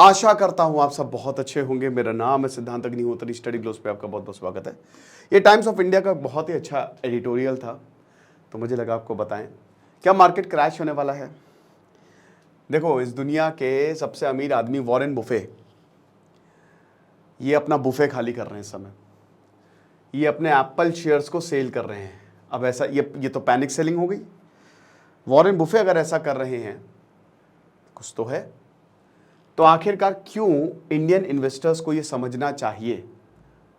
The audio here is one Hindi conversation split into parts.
आशा करता हूं आप सब बहुत अच्छे होंगे। मेरा नाम है सिद्धांत अग्निहोत्री, स्टडी ग्लोस पे आपका बहुत बहुत स्वागत है। ये टाइम्स ऑफ इंडिया का बहुत ही अच्छा एडिटोरियल था, तो मुझे लगा आपको बताएं क्या मार्केट क्रैश होने वाला है। देखो, इस दुनिया के सबसे अमीर आदमी वॉरेन बुफे, ये अपना बुफे खाली कर रहे हैं इस समय। ये अपने एप्पल शेयर्स को सेल कर रहे हैं। अब ऐसा ये तो पैनिक सेलिंग हो गई। वॉरेन बुफे अगर ऐसा कर रहे हैं, कुछ तो है। तो आखिरकार क्यों इंडियन इन्वेस्टर्स को ये समझना चाहिए।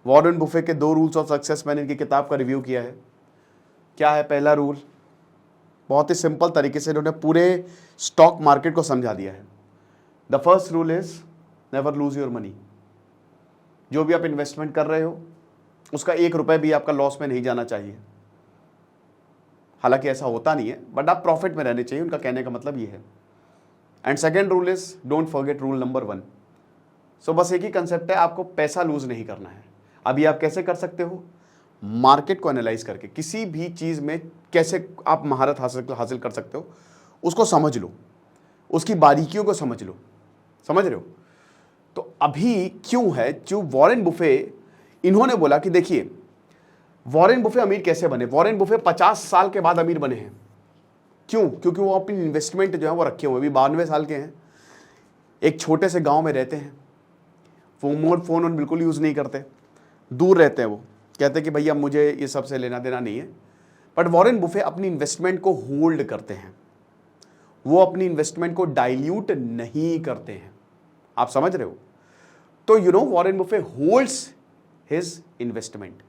वॉरेन बुफे के 2 रूल्स ऑफ सक्सेस, मैंने इनकी किताब का रिव्यू किया है। क्या है पहला रूल? बहुत ही सिंपल तरीके से इन्होंने पूरे स्टॉक मार्केट को समझा दिया है। The first rule is never lose your money. जो भी आप इन्वेस्टमेंट कर रहे हो, उसका 1 रुपए भी आपका लॉस में नहीं जाना चाहिए। हालांकि ऐसा होता नहीं है, बट आप प्रॉफिट में रहने चाहिए। उनका कहने का मतलब ये है। And second rule is don't forget rule number 1। सो बस एक ही कंसेप्ट है, आपको पैसा लूज नहीं करना है। अभी आप कैसे कर सकते हो? मार्केट को एनालाइज करके किसी भी चीज में कैसे आप महारत हासिल कर सकते हो, उसको समझ लो, उसकी बारीकियों को समझ लो। समझ रहे हो? तो अभी क्यों है, जो वॉरेन बुफे, इन्होंने बोला कि देखिए, वॉरेन बुफे अमीर कैसे बने। वॉरेन बुफे 50 साल के बाद अमीर बने हैं। क्यों? क्योंकि वो अपनी इन्वेस्टमेंट जो है वो रखे हुए, अभी 92 साल के हैं, एक छोटे से गांव में रहते हैं, फोन बिल्कुल यूज़ नहीं करते, दूर रहते हैं। वो कहते हैं कि भैया मुझे ये सब से लेना देना नहीं है। बट वॉरेन बुफे अपनी इन्वेस्टमेंट को होल्ड करते हैं। वो अपनी इन्वेस्टमेंट को डाइल्यूट नहीं करते हैं। आप समझ रहे हो? तो Warren buffet holds his investment.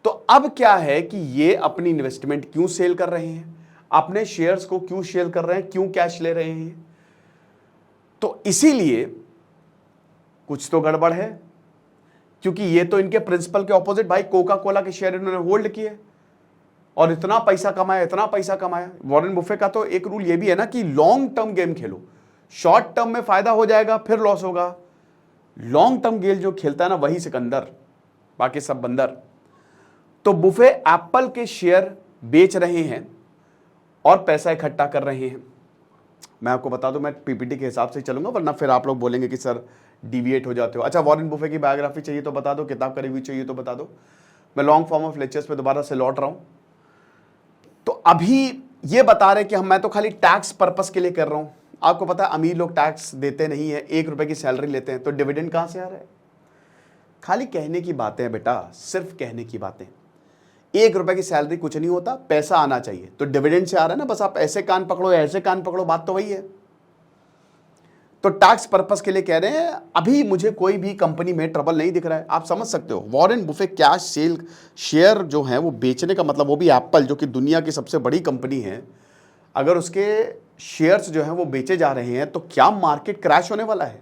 तो अब क्या है कि ये अपनी इन्वेस्टमेंट क्यों सेल कर रहे हैं, अपने शेयर्स को क्यों सेल कर रहे हैं, क्यों कैश ले रहे हैं? तो इसीलिए कुछ तो गड़बड़ है, क्योंकि ये तो इनके प्रिंसिपल के ऑपोजिट। भाई, कोका कोला के शेयर इन्होंने होल्ड किए और इतना पैसा कमाया, इतना पैसा कमाया। वॉरेन बुफे का तो एक रूल ये भी है ना कि लॉन्ग टर्म गेम खेलो। शॉर्ट टर्म में फायदा हो जाएगा, फिर लॉस होगा। लॉन्ग टर्म गेम जो खेलता है ना, वही सिकंदर, बाकी सब बंदर। तो बुफे एप्पल के शेयर बेच रहे हैं और पैसा इकट्ठा कर रहे हैं। मैं आपको बता दूं, मैं पीपीटी के हिसाब से चलूंगा, वरना फिर आप लोग बोलेंगे कि सर डिविएट हो जाते हो। अच्छा, वॉरेन बुफे की बायोग्राफी चाहिए तो बता दो, किताब का रिव्यू चाहिए तो बता दो। मैं लॉन्ग फॉर्म ऑफ लेक्चर्स पे दोबारा से लौट रहा हूं। तो अभी ये बता रहे कि मैं तो खाली टैक्स पर्पस के लिए कर रहा हूं। आपको पता है अमीर लोग टैक्स देते नहीं है, 1 रुपए की सैलरी लेते हैं, तो डिविडेंड कहां से आ रहा है? खाली कहने की बातें हैं बेटा, सिर्फ कहने की बातें। 1 रुपए की सैलरी कुछ नहीं होता, पैसा आना चाहिए। तो डिविडेंड से आ रहा है ना, बस आप ऐसे कान पकड़ो, ऐसे कान पकड़ो, बात तो वही है। तो टैक्स पर्पस के लिए कह रहे हैं। अभी मुझे कोई भी कंपनी में ट्रबल नहीं दिख रहा है। आप समझ सकते हो, Warren Buffett cash sell share जो है वो बेचने का मतलब, वो भी एप्पल जो कि दुनिया की सबसे बड़ी कंपनी है, अगर उसके शेयर्स जो हैं वो बेचे जा रहे हैं, तो क्या मार्केट क्रैश होने वाला है?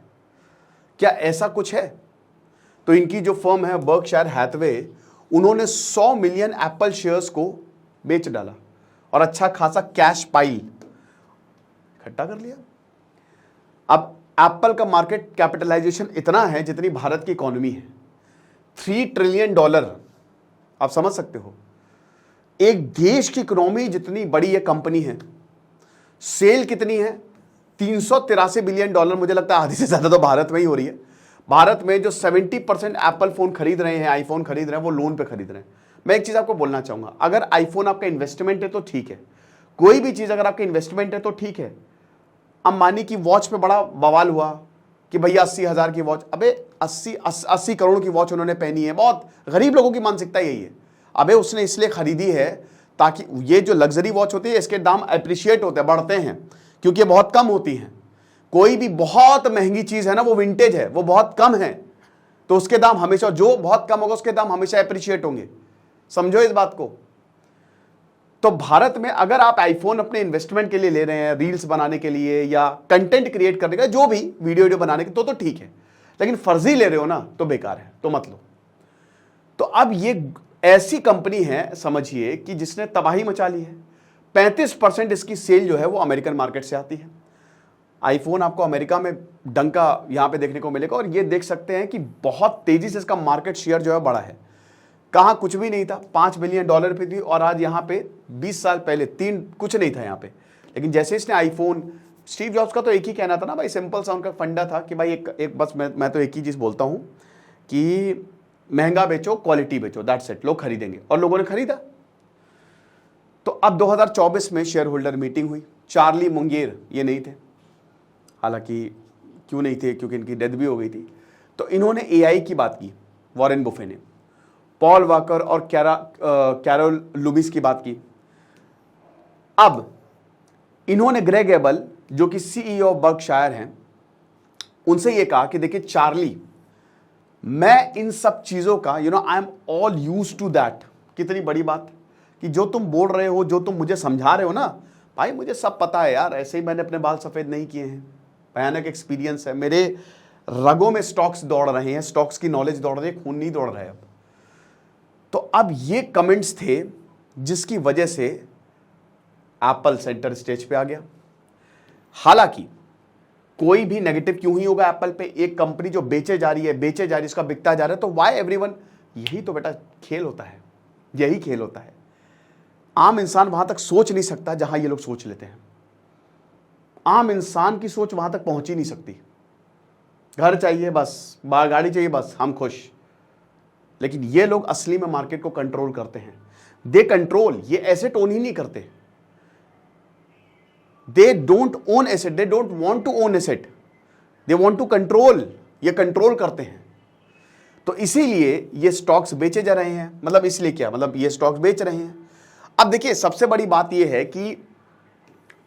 क्या ऐसा कुछ है? तो इनकी जो फर्म है बर्कशायर हैथवे, उन्होंने 100 मिलियन एप्पल शेयर्स को बेच डाला और अच्छा खासा कैश पाइल इकट्ठा कर लिया। अब एप्पल का मार्केट कैपिटलाइजेशन इतना है जितनी भारत की इकोनॉमी है, $3 ट्रिलियन। आप समझ सकते हो, एक देश की इकोनॉमी जितनी बड़ी ये कंपनी है। सेल कितनी है? $383 बिलियन। मुझे लगता है आधी से ज्यादा तो भारत में ही हो रही है। भारत में जो 70% एप्पल फोन खरीद रहे हैं, आईफोन खरीद रहे हैं, वो लोन पे खरीद रहे हैं। मैं एक चीज आपको बोलना चाहूंगा, अगर आईफोन आपका इन्वेस्टमेंट है तो ठीक है, कोई भी चीज अगर आपका इन्वेस्टमेंट है तो ठीक है। अंबानी की वॉच पे बड़ा बवाल हुआ कि भैया 80,000 की वॉच। अबे 80 करोड़ की वॉच उन्होंने पहनी है। बहुत गरीब लोगों की मानसिकता यही है। अबे उसने इसलिए खरीदी है ताकि ये जो लग्जरी वॉच होती है, इसके दाम अप्रिशिएट होते हैं, बढ़ते हैं, क्योंकि ये बहुत कम होती हैं। कोई भी बहुत महंगी चीज है ना, वो विंटेज है, वो बहुत कम है, तो उसके दाम हमेशा, जो बहुत कम होगा उसके दाम हमेशा अप्रिशिएट होंगे। समझो इस बात को। तो भारत में अगर आप आईफोन अपने इन्वेस्टमेंट के लिए ले रहे हैं, रील्स बनाने के लिए या कंटेंट क्रिएट करने का, जो भी वीडियो बनाने के, तो ठीक है। लेकिन फर्जी ले रहे हो ना, तो बेकार है, तो मत लो। तो अब ये ऐसी कंपनी है, समझिए, कि जिसने तबाही मचा ली है। 35% इसकी सेल जो है वो अमेरिकन मार्केट से आती है। आईफोन आपको अमेरिका में डंका यहां पे देखने को मिलेगा, और ये देख सकते हैं कि बहुत तेजी से इसका मार्केट शेयर जो है बढ़ा है। कहां कुछ भी नहीं था, $5 बिलियन पे थी, और आज यहां पे 20 साल पहले कुछ नहीं था यहां पे। लेकिन जैसे इसने आईफोन स्टीव जॉब्स का तो एक ही कहना था ना भाई, सिंपल सा उनका फंडा था कि भाई एक बस मैं तो एक ही चीज़ बोलता हूँ कि महंगा बेचो, क्वालिटी बेचो, दैट्स इट, लोग खरीदेंगे, और लोगों ने खरीदा। तो अब 2024 में शेयर होल्डर मीटिंग हुई। चार्ली मुंगेर ये नहीं थे, हालांकि क्यों नहीं थे, क्योंकि इनकी डेथ भी हो गई थी। तो इन्होंने एआई की बात की, वॉरेन बुफे ने, पॉल वॉकर और कैरोल लुबिस की बात की। अब इन्होंने ग्रेग एबल जो कि सीईओ ऑफ बर्कशायर हैं, उनसे ये कहा कि देखिए चार्ली, मैं इन सब चीजों का I am all used to that. कितनी बड़ी बात कि जो तुम बोल रहे हो, जो तुम मुझे समझा रहे हो ना भाई, मुझे सब पता है यार, ऐसे ही मैंने अपने बाल सफेद नहीं किए हैं, भयानक एक्सपीरियंस है, मेरे रगों में स्टॉक्स दौड़ रहे हैं, स्टॉक्स की नॉलेज दौड़ रही है, खून नहीं दौड़ रहा है अब। तो अब ये कमेंट्स थे जिसकी वजह से एप्पल सेंटर स्टेज पे आ गया। हालांकि कोई भी नेगेटिव क्यों ही होगा एप्पल पे, एक कंपनी जो बेचे जा रही है, इसका बिकता जा रहा है, तो वाई एवरीवन, यही तो बेटा खेल होता है, यही खेल होता है। आम इंसान वहां तक सोच नहीं सकता जहां ये लोग सोच लेते हैं। आम इंसान की सोच वहां तक पहुंच ही नहीं सकती। घर चाहिए बस, गाड़ी चाहिए बस, हम खुश। लेकिन ये लोग असली में मार्केट को कंट्रोल करते हैं। दे कंट्रोल, ये एसेट ओन ही नहीं करते। They don't own asset, they don't want to own asset, they want to control. ये कंट्रोल करते हैं। तो इसीलिए ये स्टॉक्स बेचे जा रहे हैं। मतलब इसलिए क्या, मतलब ये स्टॉक्स बेच रहे हैं। अब देखिए सबसे बड़ी बात ये है कि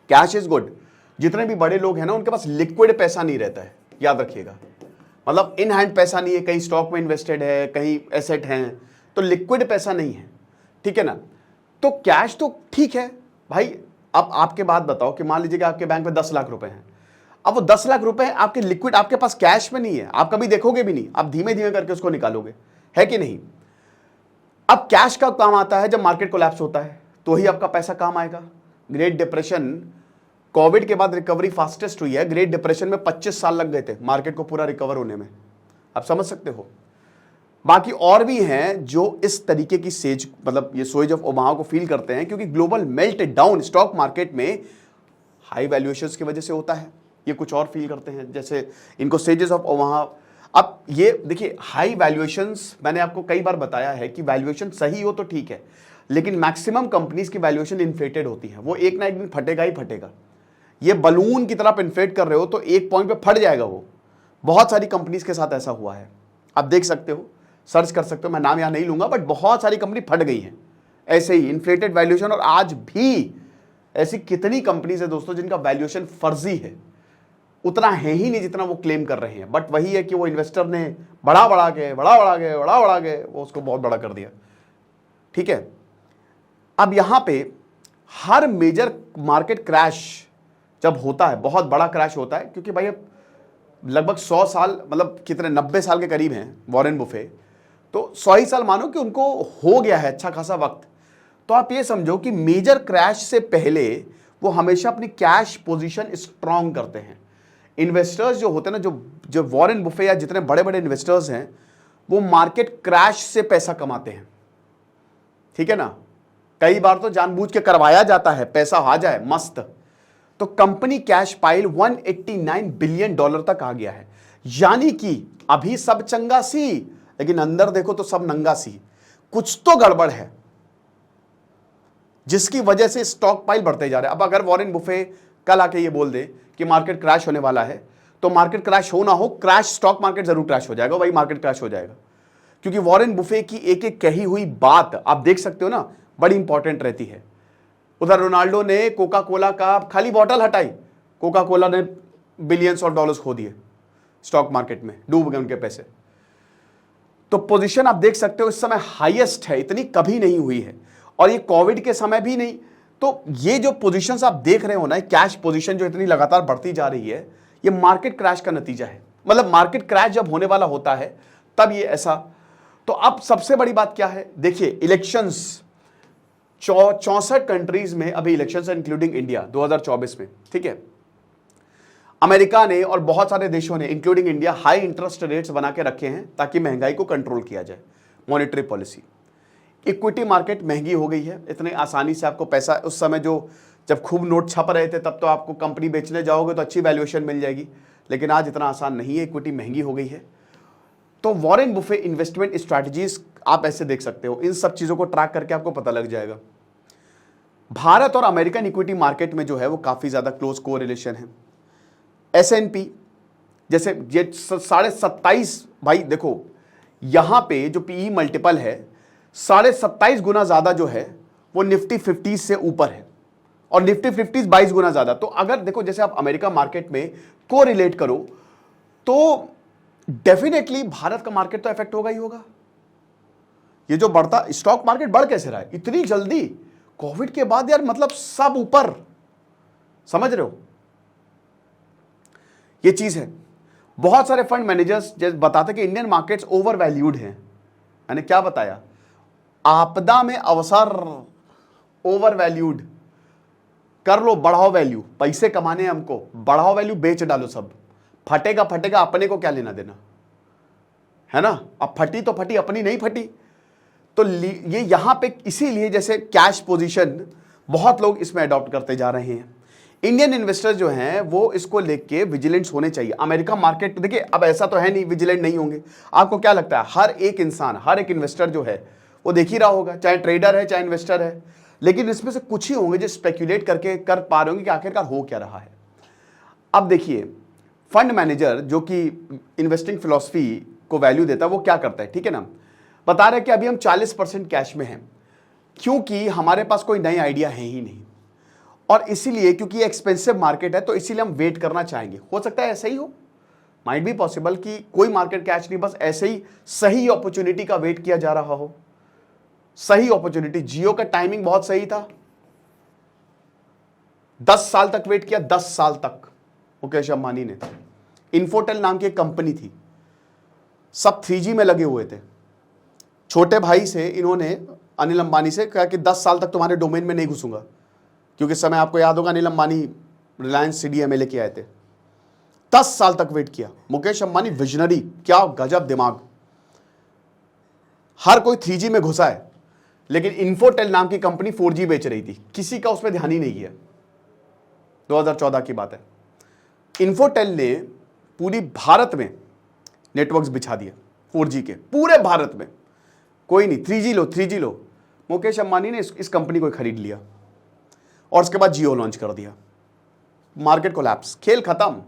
कैश इज गुड। जितने भी बड़े लोग हैं ना, उनके पास लिक्विड पैसा नहीं रहता है, याद रखिएगा। मतलब इन हैंड पैसा नहीं है, कहीं स्टॉक में इन्वेस्टेड है, कहीं एसेट हैं, तो लिक्विड पैसा नहीं है, ठीक है ना। तो कैश तो ठीक है भाई। अब आपके बात बताओ कि मान लीजिए कि आपके बैंक में 10 लाख रुपए हैं। अब वो 10 लाख रुपए आपके लिक्विड, आपके पास कैश में नहीं है, आप कभी देखोगे भी नहीं, आप धीमे धीमे करके उसको निकालोगे, है कि नहीं। अब कैश का काम आता है जब मार्केट कोलैप्स होता है, तो ही आपका पैसा काम आएगा। ग्रेट डिप्रेशन, कोविड के बाद रिकवरी फास्टेस्ट हुई है। ग्रेट डिप्रेशन में 25 साल लग गए थे मार्केट को पूरा रिकवर होने में, आप समझ सकते हो। बाकी और भी हैं जो इस तरीके की सेज, मतलब ये सोएज ऑफ ओमाहा को फील करते हैं, क्योंकि global melt down stock market में हाई वैल्यूएशंस की वजह से होता है। ये कुछ और फील करते हैं, जैसे इनको सेजेस ऑफ ओमाहा। अब ये देखिए हाई वैल्यूएशंस, मैंने आपको कई बार बताया है कि वैल्यूएशन सही हो तो ठीक है, लेकिन मैक्सिमम कंपनीज की वैल्यूएशन इन्फ्लेटेड होती है। वो एक ना एक दिन फटेगा ही फटेगा। ये बलून की तरह इन्फ्लेट कर रहे हो तो एक पॉइंट पे फट जाएगा वो। बहुत सारी कंपनीज के साथ ऐसा हुआ है, आप देख सकते हो, सर्च कर सकते हो, मैं नाम यहां नहीं लूंगा, बट बहुत सारी कंपनी फट गई हैं ऐसे ही इन्फ्लेटेड वैल्यूएशन। और आज भी ऐसी कितनी कंपनीज है दोस्तों जिनका वैल्यूएशन फर्जी है, उतना है ही नहीं जितना वो क्लेम कर रहे हैं। बट वही है कि वो इन्वेस्टर ने बढ़ा के वो उसको बहुत बड़ा कर दिया, ठीक है। अब यहां पे हर मेजर मार्केट क्रैश जब होता है, बहुत बड़ा क्रैश होता है, क्योंकि भाई अब लगभग 100 साल, मतलब कितने 90 साल के करीब हैं वॉरेन बुफे, तो 100 ही साल मानो कि उनको हो गया है अच्छा खासा वक्त। तो आप ये समझो कि मेजर क्रैश से पहले वो हमेशा अपनी कैश पोजीशन स्ट्रांग करते हैं। इन्वेस्टर्स जो होते हैं ना, जो वॉरेन बुफे या जितने बड़े बड़े इन्वेस्टर्स हैं, वो मार्केट क्रैश से पैसा कमाते हैं, ठीक है ना। कई बार तो जानबूझ के करवाया जाता है, पैसा आ जाए मस्त। तो company cash pile 189 billion dollar तक आ गया है। यानी कि अभी सब चंगा सी, लेकिन अंदर देखो तो सब नंगा सी, कुछ तो गड़बड़ है जिसकी वजह से स्टॉक पाइल बढ़ते जा रहे हैं। अब अगर वॉरेन बुफे कल आके ये बोल दे कि मार्केट क्रैश होने वाला है, तो मार्केट क्रैश हो ना हो, क्रैश स्टॉक मार्केट जरूर क्रैश हो जाएगा, वही मार्केट क्रैश हो जाएगा। क्योंकि वॉरेन बुफे की एक एक कही हुई बात आप देख सकते हो ना, बड़ी इंपॉर्टेंट रहती है। उधर रोनाल्डो ने कोका कोला का खाली बॉटल हटाई, कोका कोला ने बिलियंस ऑफ डॉलर्स खो दिए, स्टॉक मार्केट में डूब गए उनके पैसे। तो पोजीशन आप देख सकते हो इस समय हाईएस्ट है, इतनी कभी नहीं हुई है, और ये कोविड के समय भी नहीं। तो ये जो पोजीशंस आप देख रहे हो ना, कैश पोजीशन जो इतनी लगातार बढ़ती जा रही है, ये मार्केट क्रैश का नतीजा है। मतलब मार्केट क्रैश जब होने वाला होता है तब ये ऐसा। तो अब सबसे बड़ी बात क्या है, देखिए इलेक्शंस 64 कंट्रीज में अभी इलेक्शंस, इंक्लूडिंग इंडिया 2024 में, ठीक है। अमेरिका ने और बहुत सारे देशों ने including India high interest rates बना के रखे हैं ताकि महंगाई को कंट्रोल किया जाए, मॉनेटरी पॉलिसी। इक्विटी मार्केट महंगी हो गई है, इतने आसानी से आपको पैसा, उस समय जो जब खूब नोट छप रहे थे तब तो आपको कंपनी बेचने जाओगे तो अच्छी वैल्यूएशन मिल जाएगी, लेकिन आज इतना आसान नहीं है, इक्विटी महंगी हो गई है। तो वॉरेन बुफे इन्वेस्टमेंट स्ट्रैटेजीज आप ऐसे देख सकते हो, इन सब चीज़ों को ट्रैक करके आपको पता लग जाएगा। भारत और अमेरिकन इक्विटी मार्केट में जो है वो काफ़ी ज़्यादा क्लोज कोरिलेशन है। S&P जैसे ये 27.5, भाई देखो यहां पे जो पीई मल्टीपल है 27.5 गुना ज्यादा जो है वो निफ्टी 50 से ऊपर है, और निफ्टी 50 22 गुना ज्यादा। तो अगर देखो जैसे आप अमेरिका मार्केट में को रिलेट करो तो डेफिनेटली भारत का मार्केट तो इफेक्ट होगा ही होगा। ये जो बढ़ता स्टॉक मार्केट बढ़ कैसे रहा है इतनी जल्दी कोविड के बाद यार, मतलब सब ऊपर, समझ रहे हो ये चीज है। बहुत सारे फंड मैनेजर्स जैसे बताते कि इंडियन मार्केट्स ओवर वैल्यूड हैं। मैंने क्या बताया, आपदा में अवसर ओवर वैल्यूड, कर लो बढ़ाओ वैल्यू, पैसे कमाने हैं हमको, बढ़ाओ वैल्यू, बेच डालो सब, फटेगा फटेगा, अपने को क्या लेना देना है ना। अब फटी तो फटी, अपनी नहीं फटी। तो ये यहां पे इसीलिए जैसे कैश पोजीशन बहुत लोग इसमें अडॉप्ट करते जा रहे हैं। इंडियन इन्वेस्टर्स जो हैं वो इसको लेके विजिलेंस होने चाहिए। अमेरिका मार्केट देखिए, अब ऐसा तो है नहीं विजिलेंट नहीं होंगे। आपको क्या लगता है हर एक इंसान, हर एक इन्वेस्टर जो है वो देख ही रहा होगा, चाहे ट्रेडर है चाहे इन्वेस्टर है, लेकिन इसमें से कुछ ही होंगे जो स्पेक्यूलेट करके कर पा रहे होंगे कि आखिरकार हो क्या रहा है। अब देखिए फंड मैनेजर जो कि इन्वेस्टिंग फिलॉसफी को वैल्यू देता है वो क्या करता है, ठीक है ना, बता रहे कि अभी हम 40% कैश में हैं क्योंकि हमारे पास कोई नई आइडिया है ही नहीं, और इसीलिए क्योंकि एक्सपेंसिव मार्केट है तो इसीलिए हम वेट करना चाहेंगे। हो सकता है ऐसा ही हो, माइट बी पॉसिबल कि कोई मार्केट कैच नहीं, बस ऐसे ही सही अपॉर्चुनिटी का वेट किया जा रहा हो। सही अपॉर्चुनिटी, जियो का टाइमिंग बहुत सही था, 10 साल तक वेट किया, 10 साल तक मुकेश अंबानी ने। इन्फोटेल नाम की एक कंपनी थी, सब 3G में लगे हुए थे। छोटे भाई से इन्होंने, अनिल अंबानी से कहा कि 10 साल तक तुम्हारे डोमेन में नहीं घुसूंगा, क्योंकि इस समय आपको याद होगा अनिल अंबानी रिलायंस CDMA लेके आए थे। 10 साल तक वेट किया। मुकेश अंबानी विजनरी, क्या गजब दिमाग। हर कोई 3G में घुसा है, लेकिन इन्फोटेल नाम की कंपनी 4G बेच रही थी, किसी का उस पर ध्यान ही नहीं किया। 2014 की बात है। इन्फोटेल ने पूरी भारत में नेटवर्क्स बिछा दिए 4G के, पूरे भारत में। कोई नहीं, 3G लो 3G लो। मुकेश अंबानी ने इस कंपनी को खरीद लिया और उसके बाद जियो लॉन्च कर दिया। मार्केट कोलैप्स, खेल खत्म।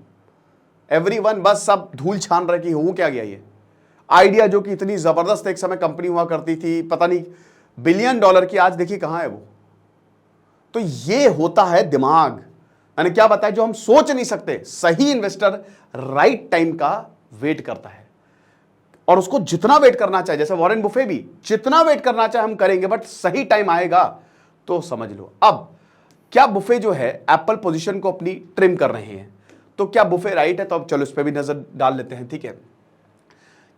एवरीवन बस सब धूल छान रहे कि हो क्या गया ये आइडिया, जो कि इतनी जबरदस्त एक समय कंपनी हुआ करती थी, पता नहीं $1 बिलियन की, आज देखिए कहां है वो। तो ये होता है दिमाग। मैंने क्या बताया, जो हम सोच नहीं सकते। सही इन्वेस्टर राइट टाइम का वेट करता है, और उसको जितना वेट करना चाहिए, जैसे वॉरेन बुफे भी जितना वेट करना चाहे हम करेंगे, बट सही टाइम आएगा तो समझ लो। अब क्या बुफे जो है एप्पल पोजीशन को अपनी ट्रिम कर रहे हैं, तो क्या बुफे राइट है? तो अब चलो इस पर भी नजर डाल लेते हैं, ठीक है।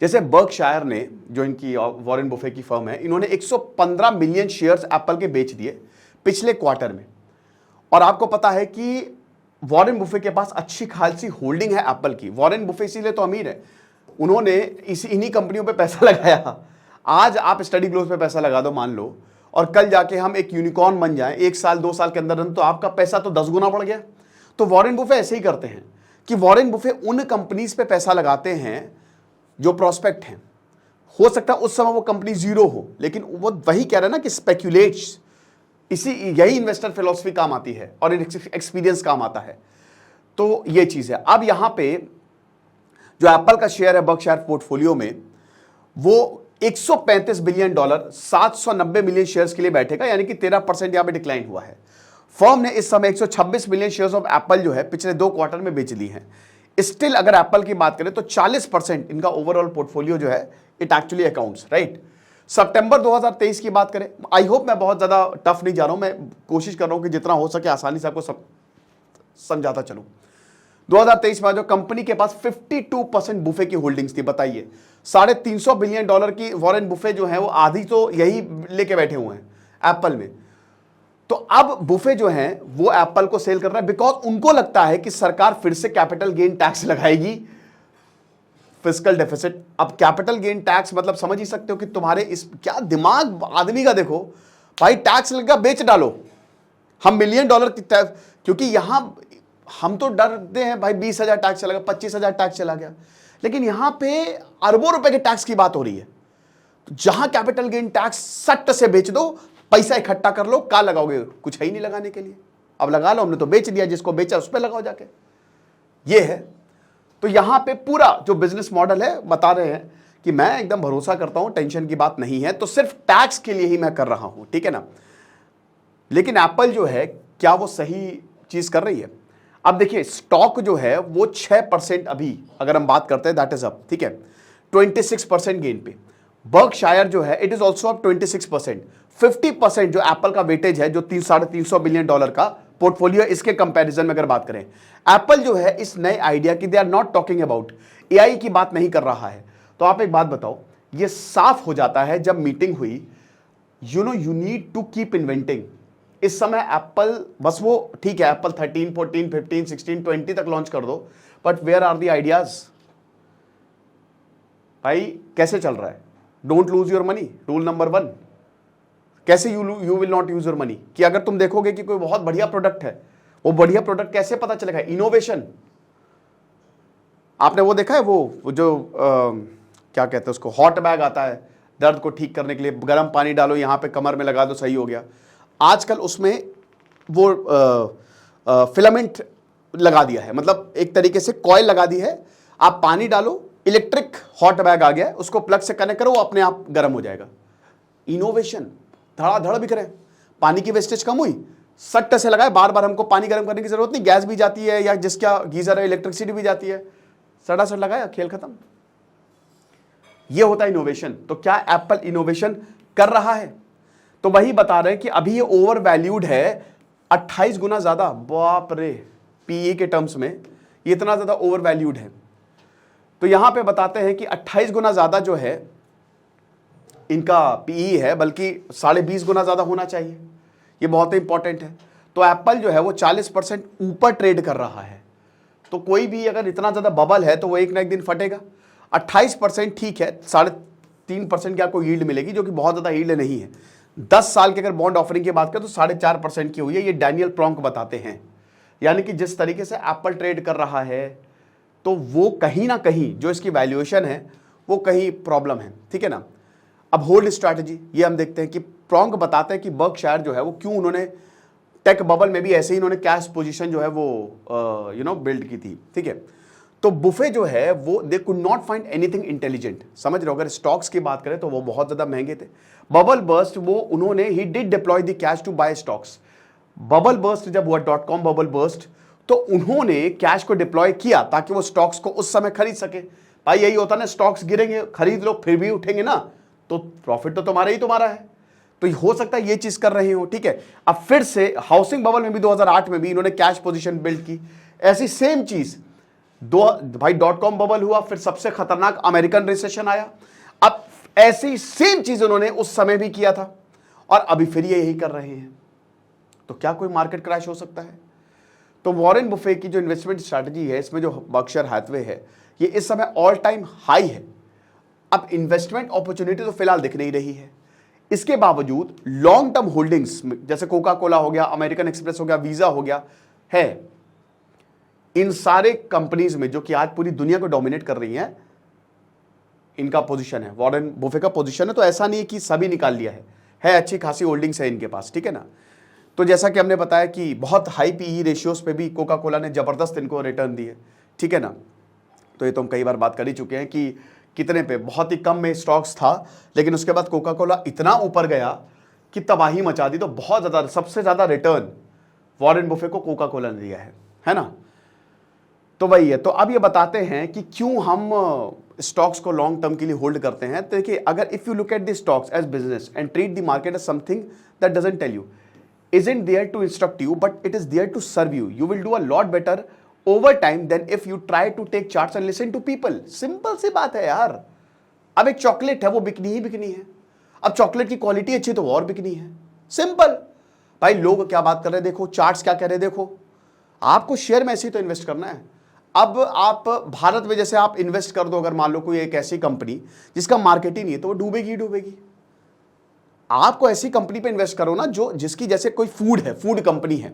जैसे बर्कशायर ने, जो इनकी वॉरेन बुफे की फर्म है, इन्होंने 115 मिलियन शेयर्स एप्पल के बेच दिए पिछले क्वार्टर में। और आपको पता है कि वॉरेन बुफे के पास अच्छी खासी होल्डिंग है एप्पल की। वॉरेन बुफे इसीलिए तो अमीर है, उन्होंने इन्हीं कंपनियों पे पैसा लगाया। आज आप स्टडी ग्लोव पे पैसा लगा दो मान लो, और कल जाके हम एक यूनिकॉर्न बन जाएं 1 साल 2 साल के अंदर, तो आपका पैसा तो 10 गुना बढ़ गया। तो वॉरेन बुफे ऐसे ही करते हैं कि वॉरेन बुफे उन कंपनीज पे पैसा लगाते हैं जो प्रोस्पेक्ट हैं। हो सकता है उस समय वो कंपनी जीरो हो, लेकिन वो वही कह रहे हैं ना कि स्पेक्यूलेट्स, यही इन्वेस्टर फिलॉसफी काम आती है और एक्सपीरियंस काम आता है। तो ये चीज है। अब यहां पे जो एप्पल का शेयर है बर्कशायर पोर्टफोलियो में, वो $135 बिलियन 790 मिलियन शेयर्स के लिए बैठेगा, यानी कि 13% यहां पे डिक्लाइन हुआ है। फर्म ने इस समय 126 मिलियन शेयर्स ऑफ एप्पल जो है पिछले 2 क्वार्टर में बेच ली हैं। स्टिल अगर एप्पल की बात करें तो 40% इनका ओवरऑल पोर्टफोलियो जो है इट एक्चुअली अकाउंट्स, राइट। सितंबर 2023 की बात करें, आई होप मैं बहुत ज्यादा टफ नहीं जा रहा हूं, मैं कोशिश कर रहा हूं कि जितना हो सके आसानी से आपको समझाता चलूं। 2023 में जो कंपनी के पास 52% बुफे की होल्डिंग्स थी, बताइए $350 बिलियन की वॉरेन बुफे जो है वो आधी तो यही लेके बैठे हुए हैं एप्पल में। तो अब बुफे जो हैं वो एप्पल को सेल कर रहा है बिकॉज उनको लगता है कि सरकार फिर से कैपिटल गेन टैक्स लगाएगी, फिस्कल डेफिसिट। अब कैपिटल गेन टैक्स मतलब समझ ही सकते हो कि तुम्हारे इस क्या दिमाग आदमी का, देखो भाई टैक्स लगेगा बेच डालो, हम मिलियन डॉलर की क्योंकि यहां हम तो डरते हैं भाई 20,000 टैक्स चला गया, 25,000 टैक्स चला गया, लेकिन यहां पे अरबों रुपए के टैक्स की बात हो रही है। तो जहां कैपिटल गेन टैक्स सट्ट से बेच दो, पैसा इकट्ठा कर लो, क्या लगाओगे? कुछ है ही नहीं लगाने के लिए। अब लगा लो, हमने तो बेच दिया, जिसको बेचा उस पर लगाओ जाके। ये है। तो यहां पे पूरा जो बिजनेस मॉडल है बता रहे हैं कि मैं एकदम भरोसा करता हूं, टेंशन की बात नहीं है, तो सिर्फ टैक्स के लिए ही मैं कर रहा हूं, ठीक है ना। लेकिन एप्पल जो है, क्या वो सही चीज कर रही है? अब देखिए, स्टॉक जो है वो 6% अभी अगर हम बात करते हैं, दैट इज अप, ठीक है, 26% गेन पे। बर्कशायर जो है इट इज ऑल्सो अप 26%। 50% जो एप्पल का वेटेज है, जो 300-350 बिलियन डॉलर का पोर्टफोलियो, इसके कंपैरिजन में अगर बात करें, एप्पल जो है इस नए आइडिया की, they are not talking about AI की बात नहीं कर रहा है। तो आप एक बात बताओ, ये साफ हो जाता है जब मीटिंग हुई, you need to keep inventing. इस समय एप्पल बस वो ठीक है, एप्पल 13, 14, 15, 16, 20 तक लॉन्च कर दो, but where are the ideas? भाई कैसे चल रहा है? Don't lose your money, rule number 1। कैसे you will not use your money? कि अगर तुम देखोगे कि कोई बहुत बढ़िया प्रोडक्ट है, वो बढ़िया प्रोडक्ट कैसे पता चलेगा? इनोवेशन। आपने वो देखा है, वो जो क्या कहते हैं उसको, हॉट बैग आता है दर्द को ठीक करने के लिए, गर्म पानी डालो यहां पे कमर में लगा दो, सही हो गया। आजकल उसमें वो फिलामेंट लगा दिया है, मतलब एक तरीके से कॉइल लगा दी है, आप पानी डालो, इलेक्ट्रिक हॉट बैग आ गया है, उसको प्लग से कनेक्ट करो, वो अपने आप गर्म हो जाएगा। इनोवेशन धड़ाधड़ बिक रहे हैं। पानी की वेस्टेज कम हुई, सट्ट से लगाए, बार बार हमको पानी गर्म करने की जरूरत नहीं, गैस भी जाती है या जिसका गीजर है इलेक्ट्रिसिटी भी जाती है, सटासट लगाया, खेल खत्म। ये होता है इनोवेशन। तो क्या एप्पल इनोवेशन कर रहा है? तो वही बता रहे हैं कि अभी ये ओवर वैल्यूड है 28 गुना ज्यादा। बाप रे, पीई के टर्म्स में ये इतना ज्यादा ओवर वैल्यूड है। तो यहां पे बताते हैं कि 28 गुना ज्यादा जो है इनका पीई है, बल्कि 20.5 गुना ज्यादा होना चाहिए। ये बहुत ही इंपॉर्टेंट है। तो एप्पल जो है वो 40% ऊपर ट्रेड कर रहा है। तो कोई भी अगर इतना ज्यादा बबल है तो वो एक ना एक दिन फटेगा। 28% ठीक है, 3.5% की आपको यील्ड मिलेगी, जो कि बहुत ज्यादा यील्ड नहीं है। 10 साल की अगर बॉन्ड ऑफरिंग की बात करें तो 4.5% की हुई है। ये डैनियल प्रोंक बताते हैं। यानी कि जिस तरीके से एप्पल ट्रेड कर रहा है, तो वो कहीं ना कहीं जो इसकी वैल्यूएशन है वो कहीं प्रॉब्लम है, ठीक है ना। अब होल्ड स्ट्रैटेजी ये हम देखते हैं कि प्रोंक बताते हैं कि बर्कशायर जो है वो क्यों, उन्होंने टेक बबल में भी ऐसे ही इन्होंने कैश पोजीशन जो है वो बिल्ड की थी, ठीक है। तो बुफे जो है वो they could not find anything intelligent, समझ रहे हो। अगर स्टॉक्स की बात करें तो वो बहुत ज्यादा महंगे थे। बबल बर्स्ट वो उन्होंने ही did deploy the cash to buy stocks. Bubble burst जब हुआ, .com बबल बर्स्ट, तो उन्होंने कैश को डिप्लॉय किया ताकि वो स्टॉक्स को उस समय खरीद सके। भाई यही होता ना, स्टॉक्स गिरेंगे, खरीद लो, फिर भी उठेंगे ना, तो प्रॉफिट तो तुम्हारा ही तुम्हारा है। तो हो सकता है ये चीज कर रहे हो, ठीक है। अब फिर से हाउसिंग बबल में भी 2008 में भी इन्होंने कैश पोजीशन बिल्ड की, ऐसी सेम चीज भाई .com बबल हुआ, फिर सबसे खतरनाक अमेरिकन रिसेशन आया। अब ऐसी सेम चीज उन्होंने उस समय भी किया था और अभी फिर ये यही कर रहे हैं। तो क्या कोई मार्केट क्रैश हो सकता है? तो वॉरेन बुफे की जो इन्वेस्टमेंट स्ट्रैटेजी है, इसमें जो बर्कशायर हैथवे है, ये इस समय ऑल टाइम हाई है। अब इन्वेस्टमेंट अपॉर्चुनिटी तो फिलहाल दिख नहीं रही है। इसके बावजूद लॉन्ग टर्म होल्डिंग्स जैसे कोका कोला हो गया, अमेरिकन एक्सप्रेस हो गया, वीजा हो गया, है इन सारे कंपनीज में जो कि आज पूरी दुनिया को डोमिनेट कर रही हैं, इनका पोजीशन है, वॉरेन बुफे का पोजीशन है। तो ऐसा नहीं है कि सभी निकाल लिया है अच्छी खासी होल्डिंग्स है इनके पास, ठीक है ना। तो जैसा कि हमने बताया कि बहुत हाई पीई रेशियोज पे भी कोका कोला ने जबरदस्त इनको रिटर्न दिए, ठीक है ना। तो ये तो हम कई बार बात कर ही चुके हैं कि कितने पे, बहुत ही कम में स्टॉक्स था, लेकिन उसके बाद कोका कोला इतना ऊपर गया कि तबाही मचा दी। तो बहुत ज्यादा, सबसे ज्यादा रिटर्न वॉरेन बुफे को कोका कोला ने दिया है ना। तो वही है। तो अब ये बताते हैं कि क्यों हम स्टॉक्स को लॉन्ग टर्म के लिए होल्ड करते हैं। तो देखिए, अगर if you look at the stocks as business and treat the market as something that doesn't tell you, isn't there to instruct you, but it is there to serve you. You will do a lot better over time than if you try to take charts and listen to people. Simple सी बात है यार। अब एक चॉकलेट है, वो बिकनी ही बिकनी है। अब चॉकलेट की क्वालिटी अच्छी तो और बिकनी है, सिंपल। भाई लोग क्या बात कर रहे हैं देखो, चार्ट्स क्या कह रहे हैं देखो। आपको शेयर में ऐसे ही तो इन्वेस्ट करना है। अब आप भारत में जैसे आप इन्वेस्ट कर दो, अगर मान लो कोई एक ऐसी कंपनी जिसका मार्केट ही नहीं है, तो वो डूबेगी ही डूबेगी। आपको ऐसी कंपनी पे इन्वेस्ट करो ना जो जिसकी जैसे कोई फूड है, फूड कंपनी है,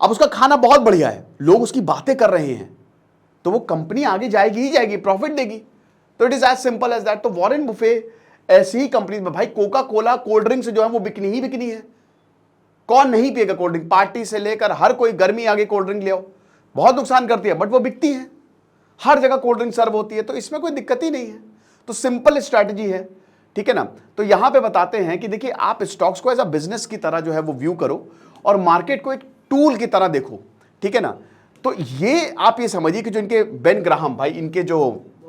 अब उसका खाना बहुत बढ़िया है, लोग उसकी बातें कर रहे हैं, तो वो कंपनी आगे जाएगी ही जाएगी, प्रॉफिट देगी। तो it is as simple as that. तो वॉरेन बुफे ऐसी ही कंपनी में भाई कोका कोला कोल्ड ड्रिंक्स जो है वो बिकनी ही बिकनी है। कौन नहीं पिएगा कोल्ड ड्रिंक? पार्टी से लेकर हर कोई, गर्मी आगे कोल्ड ड्रिंक ले आओ, बहुत नुकसान करती है बट वो बिकती है, हर जगह कोल्ड ड्रिंक सर्व होती है, तो इसमें कोई दिक्कत ही नहीं है। तो सिंपल स्ट्रैटेजी है, ठीक है ना। तो यहां पे बताते हैं कि देखिए आप स्टॉक्स को एज अ बिजनेस की तरह जो है वो व्यू करो और मार्केट को एक टूल की तरह देखो, ठीक है ना। तो ये आप ये समझिए कि जो इनके बेन ग्राहम भाई, इनके जो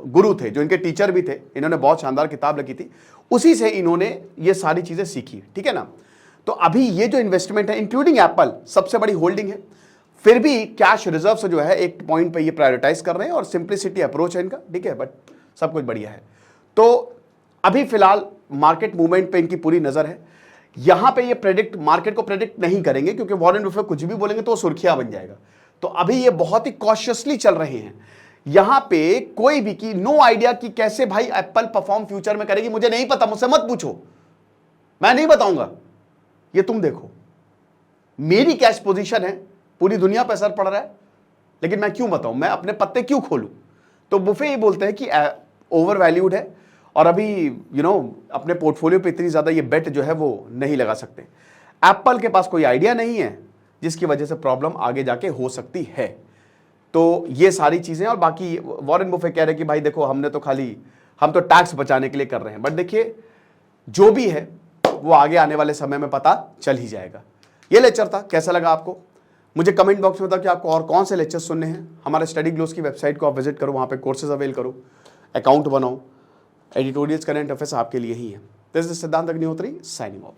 गुरु थे, जो इनके टीचर भी थे, इन्होंने बहुत शानदार किताब लिखी थी, उसी से इन्होंने ये सारी चीजें सीखी, ठीक है ना। तो अभी ये जो इन्वेस्टमेंट है इंक्लूडिंग एप्पल सबसे बड़ी होल्डिंग है, फिर भी कैश रिजर्व से जो है एक पॉइंट पे ये प्रायोरिटाइज कर रहे हैं और सिंप्लिसिटी अप्रोच है इनका, ठीक है, बट सब कुछ बढ़िया है। तो अभी फिलहाल मार्केट मूवमेंट पे इनकी पूरी नजर है। यहां पे ये प्रेडिक्ट, मार्केट को प्रेडिक्ट नहीं करेंगे क्योंकि वॉरेन बफेट कुछ भी बोलेंगे तो वो सुर्खियां बन जाएगा। तो अभी ये बहुत ही कॉशियसली चल रहे हैं। यहां पे कोई भी की नो आइडिया कि कैसे भाई एप्पल परफॉर्म फ्यूचर में करेगी, मुझे नहीं पता, मुझसे मत पूछो, मैं नहीं बताऊंगा, ये तुम देखो। मेरी कैश पोजीशन है, पूरी दुनिया पर असर पड़ रहा है, लेकिन मैं क्यों बताऊं, मैं अपने पत्ते क्यों खोलूं। तो बुफे ये बोलते हैं कि ओवर वैल्यूड है और अभी अपने पोर्टफोलियो पे इतनी ज्यादा ये बेट जो है वो नहीं लगा सकते। एप्पल के पास कोई आइडिया नहीं है जिसकी वजह से प्रॉब्लम आगे जाके हो सकती है। तो ये सारी चीजें, और बाकी वॉरेन बुफे कह रहे हैं कि भाई देखो हम तो टैक्स बचाने के लिए कर रहे हैं, बट देखिए जो भी है वो आगे आने वाले समय में पता चल ही जाएगा। ये लेक्चर था, कैसा लगा आपको मुझे कमेंट बॉक्स में बताओ कि आपको और कौन से लेक्चर सुनने हैं। हमारे स्टडी ग्लोस की वेबसाइट को आप विजिट करो, वहां पे कोर्सेज अवेल करो, अकाउंट बनाओ, एडिटोरियल्स, करंट अफेयर्स आपके लिए ही है। दिस इज सिद्धांत अग्निहोत्री साइनिंग ऑफ।